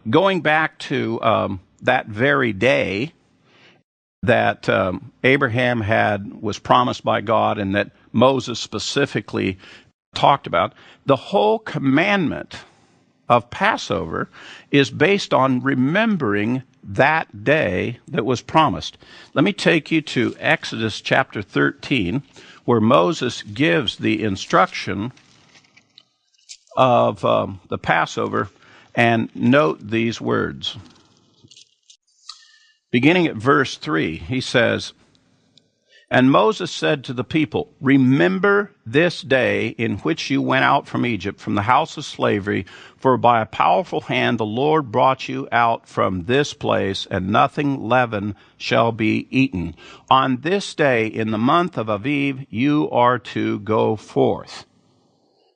going back to that very day that Abraham was promised by God and that Moses specifically talked about, the whole commandment of Passover is based on remembering that day that was promised. Let me take you to Exodus chapter 13, where Moses gives the instruction of the Passover, and note these words. Beginning at verse 3, he says, "And Moses said to the people, remember this day in which you went out from Egypt, from the house of slavery, for by a powerful hand the Lord brought you out from this place, and nothing leavened shall be eaten. On this day in the month of Aviv you are to go forth."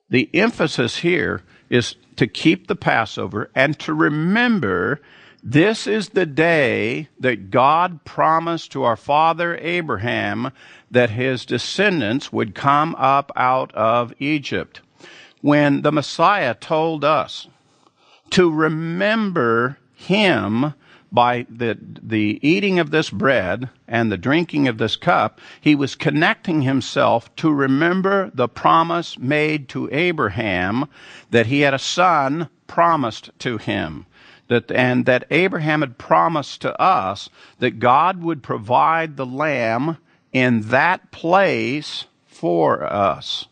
The emphasis here is to keep the Passover and to remember this is the day that God promised to our father Abraham that his descendants would come up out of Egypt. When the Messiah told us to remember him by the eating of this bread and the drinking of this cup, he was connecting himself to remember the promise made to Abraham that he had a son promised to him. And that Abraham had promised to us that God would provide the lamb in that place for us.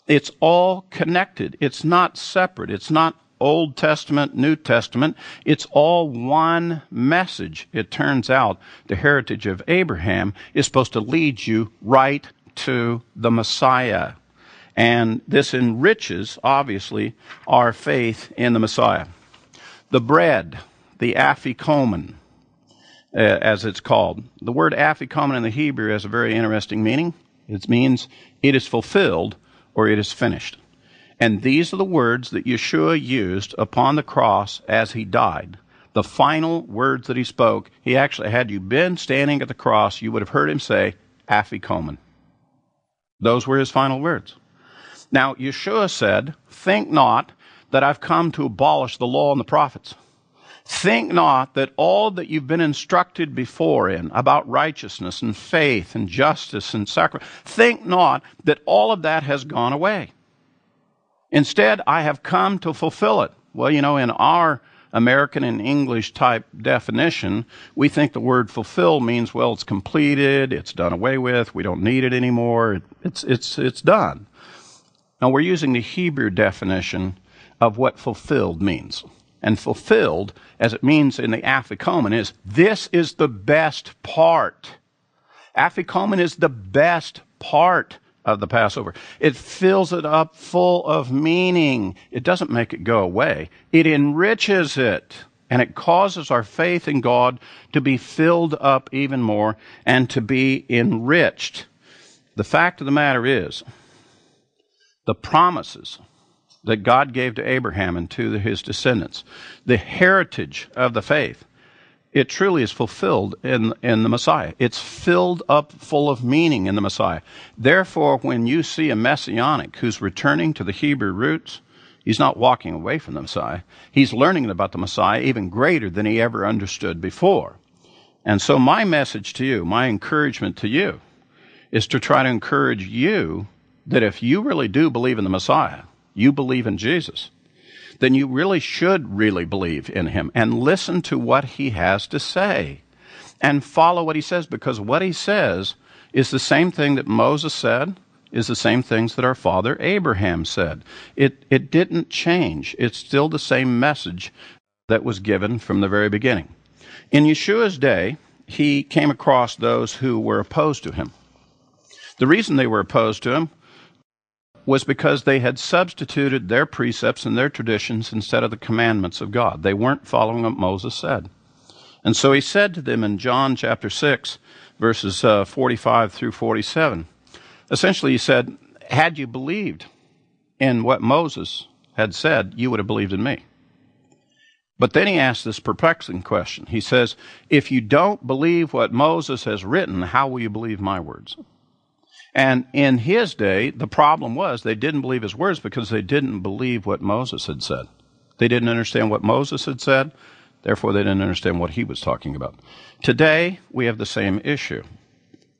It's all connected. It's not separate. It's not Old Testament, New Testament. It's all one message. It turns out the heritage of Abraham is supposed to lead you right to the Messiah. And this enriches, obviously, our faith in the Messiah. The bread, the afikomen, as it's called. The word afikomen in the Hebrew has a very interesting meaning. It means it is fulfilled or it is finished. And these are the words that Yeshua used upon the cross as he died. The final words that he spoke, he actually, had you been standing at the cross, you would have heard him say, afikomen. Those were his final words. Now, Yeshua said, think not that I've come to abolish the law and the prophets. Think not that all that you've been instructed before in about righteousness and faith and justice and sacrifice, think not that all of that has gone away. Instead, I have come to fulfill it. Well, in our American and English type definition, we think the word fulfill means, well, it's completed, it's done away with, we don't need it anymore, it's done. Now, we're using the Hebrew definition of what fulfilled means. And fulfilled, as it means in the afikomen, is this is the best part. Afikomen is the best part of the Passover. It fills it up full of meaning. It doesn't make it go away. It enriches it. And it causes our faith in God to be filled up even more and to be enriched. The fact of the matter is, the promises that God gave to Abraham and to his descendants, the heritage of the faith, it truly is fulfilled in the Messiah. It's filled up full of meaning in the Messiah. Therefore, when you see a Messianic who's returning to the Hebrew roots, he's not walking away from the Messiah. He's learning about the Messiah even greater than he ever understood before. And so my message to you, my encouragement to you, is to try to encourage you that if you really do believe in the Messiah, you believe in Jesus, then you really should really believe in him and listen to what he has to say and follow what he says, because what he says is the same thing that Moses said, is the same things that our father Abraham said. It didn't change. It's still the same message that was given from the very beginning. In Yeshua's day, he came across those who were opposed to him. The reason they were opposed to him was because they had substituted their precepts and their traditions instead of the commandments of God. They weren't following what Moses said. And so he said to them in John chapter 6, verses 45 through 47, essentially he said, had you believed in what Moses had said, you would have believed in me. But then he asked this perplexing question. He says, if you don't believe what Moses has written, how will you believe my words? And in his day, the problem was they didn't believe his words because they didn't believe what Moses had said. They didn't understand what Moses had said, Therefore, they didn't understand what he was talking about. Today, we have the same issue.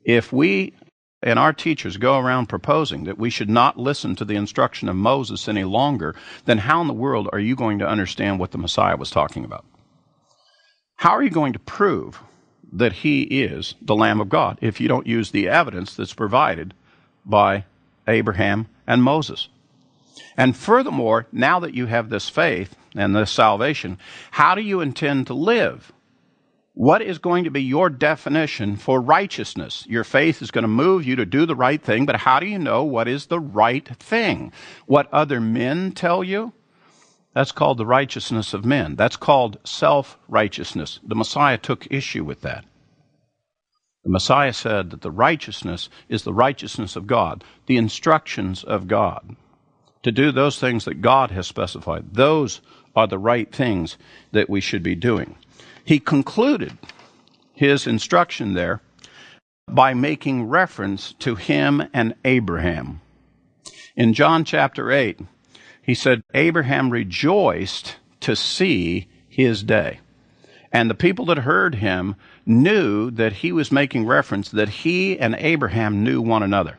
If we and our teachers go around proposing that we should not listen to the instruction of Moses any longer, then how in the world are you going to understand what the Messiah was talking about? How are you going to prove that he is the Lamb of God if you don't use the evidence that's provided by Abraham and Moses? And furthermore, now that you have this faith and this salvation, how do you intend to live? What is going to be your definition for righteousness? Your faith is going to move you to do the right thing, but how do you know what is the right thing? What other men tell you? That's called the righteousness of men. That's called self-righteousness. The Messiah took issue with that. The Messiah said that the righteousness is the righteousness of God, the instructions of God. To do those things that God has specified. Those are the right things that we should be doing. He concluded his instruction there by making reference to him and Abraham. In John chapter 8, he said, Abraham rejoiced to see his day. And the people that heard him knew that he was making reference that he and Abraham knew one another,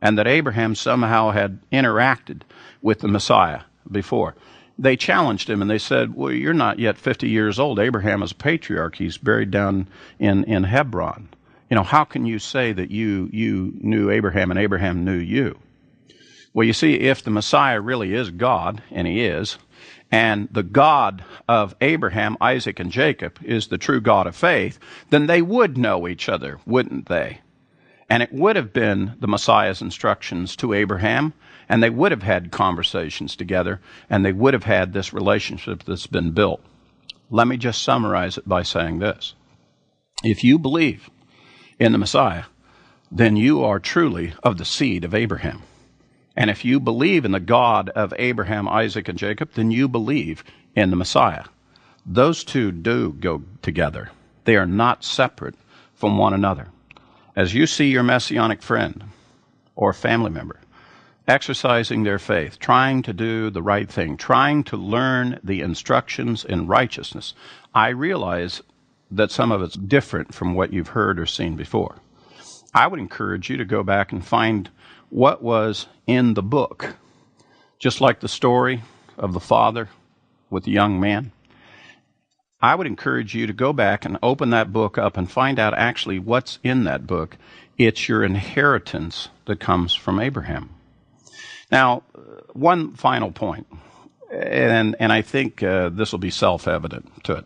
and that Abraham somehow had interacted with the Messiah before. They challenged him and they said, well, you're not yet 50 years old. Abraham is a patriarch. He's buried down in Hebron. You know, how can you say that you knew Abraham and Abraham knew you? Well, you see, if the Messiah really is God, and he is, and the God of Abraham, Isaac, and Jacob is the true God of faith, then they would know each other, wouldn't they? And it would have been the Messiah's instructions to Abraham, and they would have had conversations together, and they would have had this relationship that's been built. Let me just summarize it by saying this. If you believe in the Messiah, then you are truly of the seed of Abraham. And if you believe in the God of Abraham, Isaac, and Jacob, then you believe in the Messiah. Those two do go together. They are not separate from one another. As you see your messianic friend or family member exercising their faith, trying to do the right thing, trying to learn the instructions in righteousness, I realize that some of it's different from what you've heard or seen before. I would encourage you to go back and find what was in the book, just like the story of the father with the young man. I would encourage you to go back and open that book up and find out actually what's in that book. It's your inheritance that comes from Abraham. Now, one final point, and I think this will be self-evident to it.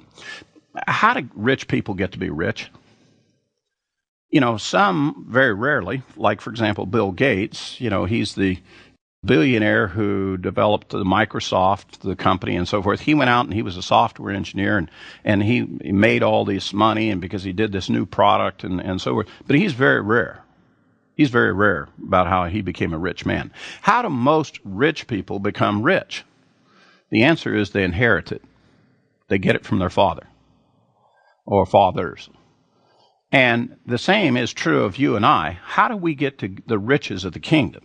How do rich people get to be rich? You know, some very rarely, like, for example, Bill Gates, you know, he's the billionaire who developed the Microsoft, the company, and so forth. He went out and he was a software engineer, and he made all this money, and because he did this new product and so forth. But he's very rare. He's very rare about how he became a rich man. How do most rich people become rich? The answer is they inherit it. They get it from their father or fathers. And the same is true of you and I. How do we get to the riches of the kingdom?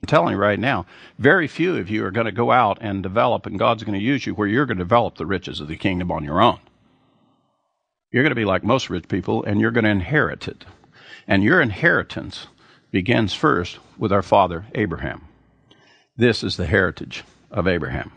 I'm telling you right now, very few of you are going to go out and develop, and God's going to use you where you're going to develop the riches of the kingdom on your own. You're going to be like most rich people, and you're going to inherit it. And your inheritance begins first with our father Abraham. This is the heritage of Abraham.